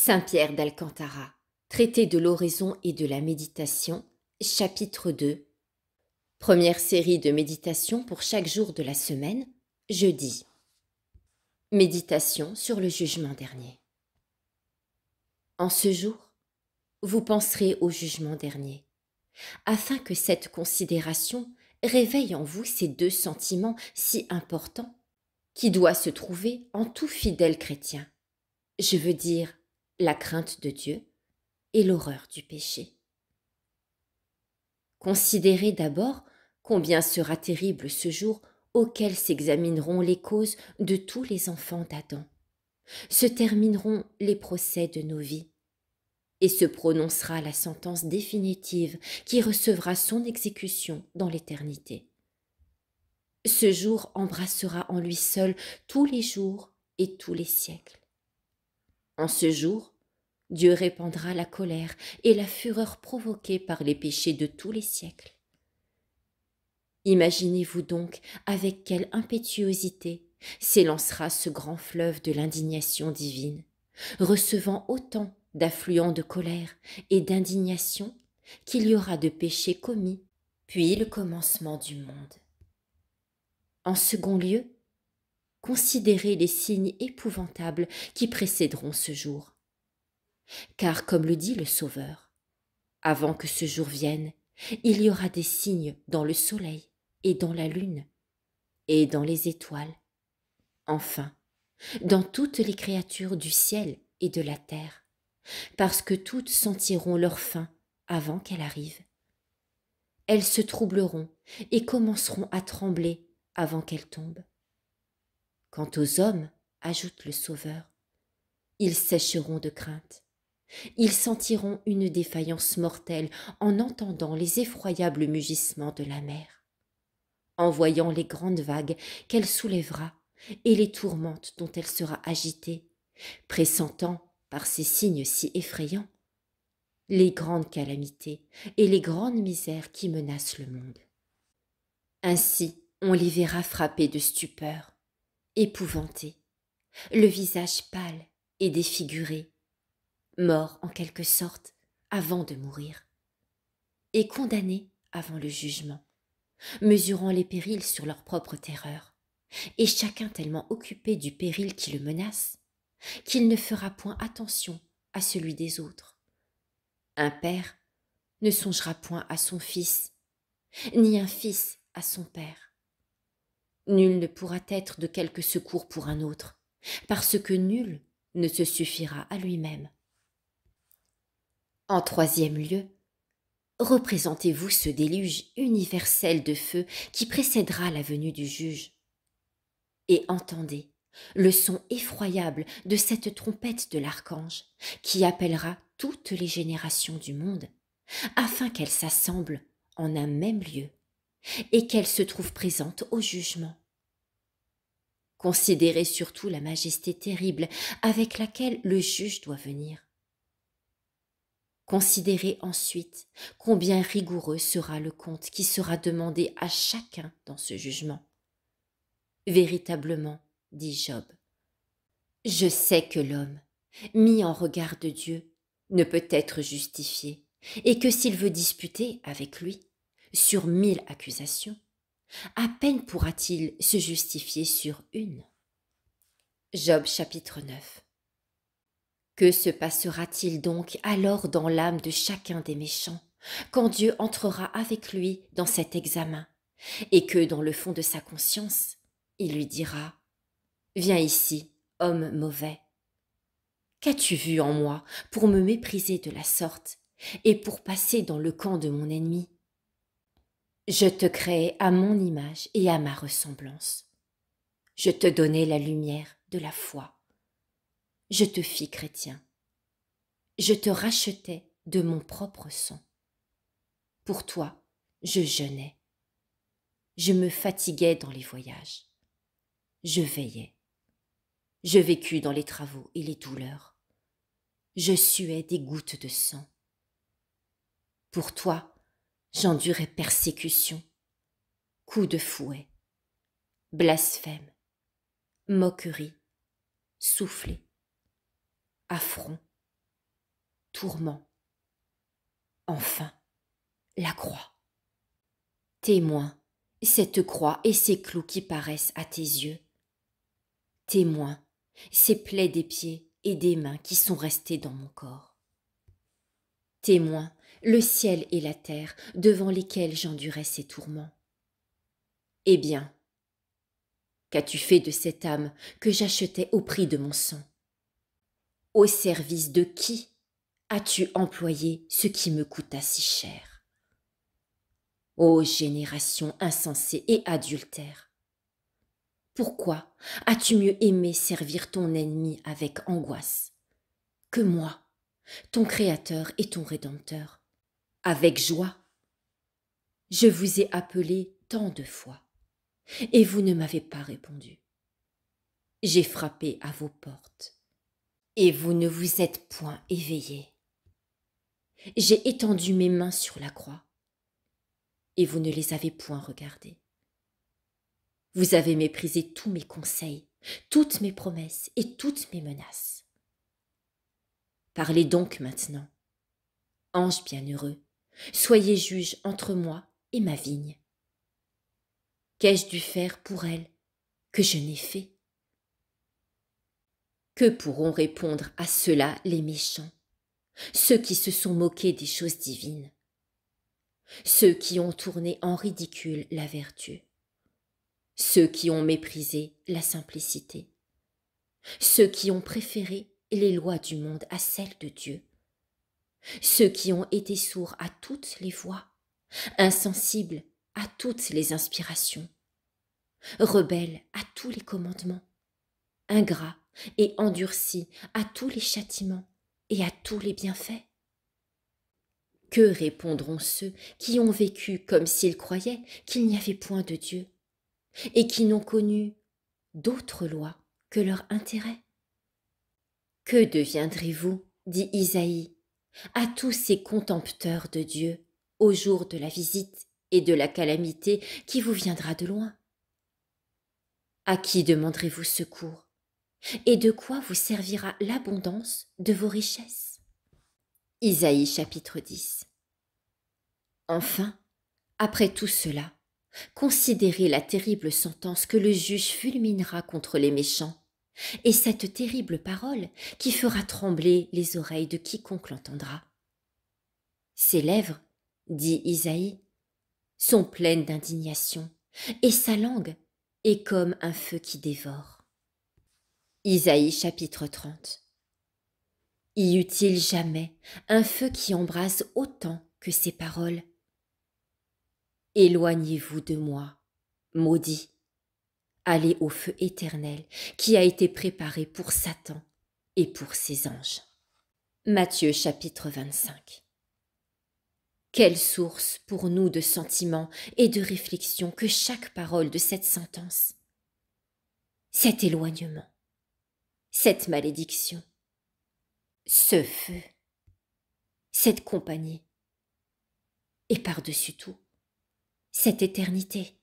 Saint Pierre d'Alcantara, Traité de l'oraison et de la méditation, chapitre 2. Première série de méditation pour chaque jour de la semaine, jeudi. Méditation sur le jugement dernier. En ce jour, vous penserez au jugement dernier, afin que cette considération réveille en vous ces deux sentiments si importants qui doivent se trouver en tout fidèle chrétien. Je veux dire la crainte de Dieu et l'horreur du péché. Considérez d'abord combien sera terrible ce jour auquel s'examineront les causes de tous les enfants d'Adam, se termineront les procès de nos vies, et se prononcera la sentence définitive qui recevra son exécution dans l'éternité. Ce jour embrassera en lui seul tous les jours et tous les siècles. En ce jour, Dieu répandra la colère et la fureur provoquées par les péchés de tous les siècles. Imaginez-vous donc avec quelle impétuosité s'élancera ce grand fleuve de l'indignation divine, recevant autant d'affluents de colère et d'indignation qu'il y aura de péchés commis, puis le commencement du monde. En second lieu, considérez les signes épouvantables qui précéderont ce jour. Car comme le dit le Sauveur, avant que ce jour vienne, il y aura des signes dans le soleil et dans la lune et dans les étoiles, enfin, dans toutes les créatures du ciel et de la terre, parce que toutes sentiront leur fin avant qu'elle arrive. Elles se troubleront et commenceront à trembler avant qu'elle tombe. Quant aux hommes, ajoute le Sauveur, ils sécheront de crainte. Ils sentiront une défaillance mortelle en entendant les effroyables mugissements de la mer, en voyant les grandes vagues qu'elle soulèvera et les tourmentes dont elle sera agitée, pressentant, par ces signes si effrayants, les grandes calamités et les grandes misères qui menacent le monde. Ainsi, on les verra frappés de stupeur, épouvantés, le visage pâle et défiguré, morts en quelque sorte avant de mourir, et condamnés avant le jugement, mesurant les périls sur leur propre terreur, et chacun tellement occupé du péril qui le menace, qu'il ne fera point attention à celui des autres. Un père ne songera point à son fils, ni un fils à son père. Nul ne pourra être de quelque secours pour un autre, parce que nul ne se suffira à lui-même. En troisième lieu, représentez-vous ce déluge universel de feu qui précédera la venue du juge. Et entendez le son effroyable de cette trompette de l'archange qui appellera toutes les générations du monde, afin qu'elles s'assemblent en un même lieu et qu'elles se trouvent présentes au jugement. Considérez surtout la majesté terrible avec laquelle le juge doit venir. Considérez ensuite combien rigoureux sera le compte qui sera demandé à chacun dans ce jugement. Véritablement, dit Job, je sais que l'homme, mis en regard de Dieu, ne peut être justifié, et que s'il veut disputer avec lui sur 1000 accusations, à peine pourra-t-il se justifier sur une. Job chapitre 9. Que se passera-t-il donc alors dans l'âme de chacun des méchants, quand Dieu entrera avec lui dans cet examen, et que dans le fond de sa conscience, il lui dira « Viens ici, homme mauvais. Qu'as-tu vu en moi pour me mépriser de la sorte et pour passer dans le camp de mon ennemi? Je te créai à mon image et à ma ressemblance. Je te donnai la lumière de la foi. Je te fis chrétien. Je te rachetai de mon propre sang. Pour toi, je jeûnais. Je me fatiguais dans les voyages. Je veillais. Je vécus dans les travaux et les douleurs. Je suais des gouttes de sang. Pour toi, j'endurais persécution, coups de fouet, blasphème, moquerie, soufflet, affront, tourments. Enfin, la croix. Témoin, cette croix et ces clous qui paraissent à tes yeux. Témoin, ces plaies des pieds et des mains qui sont restées dans mon corps. Témoin, le ciel et la terre devant lesquels j'endurais ces tourments. Eh bien, qu'as-tu fait de cette âme que j'achetais au prix de mon sang? Au service de qui as-tu employé ce qui me coûta si cher? Ô génération insensée et adultère! Pourquoi as-tu mieux aimé servir ton ennemi avec angoisse que moi, ton Créateur et ton Rédempteur, avec joie? Je vous ai appelé tant de fois, et vous ne m'avez pas répondu. J'ai frappé à vos portes, et vous ne vous êtes point éveillés. J'ai étendu mes mains sur la croix, et vous ne les avez point regardées. Vous avez méprisé tous mes conseils, toutes mes promesses et toutes mes menaces. Parlez donc maintenant. Ange bienheureux, soyez juge entre moi et ma vigne. Qu'ai-je dû faire pour elle que je n'ai fait? Que pourront répondre à cela les méchants, ceux qui se sont moqués des choses divines, ceux qui ont tourné en ridicule la vertu, ceux qui ont méprisé la simplicité, ceux qui ont préféré les lois du monde à celles de Dieu, ceux qui ont été sourds à toutes les voix, insensibles à toutes les inspirations, rebelles à tous les commandements, ingrats et endurcis à tous les châtiments et à tous les bienfaits. Que répondront ceux qui ont vécu comme s'ils croyaient qu'il n'y avait point de Dieu et qui n'ont connu d'autres lois que leur intérêt? Que deviendrez-vous, dit Isaïe, à tous ces contempteurs de Dieu au jour de la visite et de la calamité qui vous viendra de loin? À qui demanderez-vous secours? Et de quoi vous servira l'abondance de vos richesses? Isaïe chapitre 10. Enfin, après tout cela, considérez la terrible sentence que le juge fulminera contre les méchants, et cette terrible parole qui fera trembler les oreilles de quiconque l'entendra. Ses lèvres, dit Isaïe, sont pleines d'indignation, et sa langue est comme un feu qui dévore. Isaïe chapitre 30. Y eut-il jamais un feu qui embrase autant que ces paroles? Éloignez-vous de moi, maudit. Allez au feu éternel qui a été préparé pour Satan et pour ses anges. Matthieu chapitre 25. Quelle source pour nous de sentiments et de réflexions que chaque parole de cette sentence! Cet éloignement, cette malédiction, ce feu, cette compagnie, et par-dessus tout, cette éternité.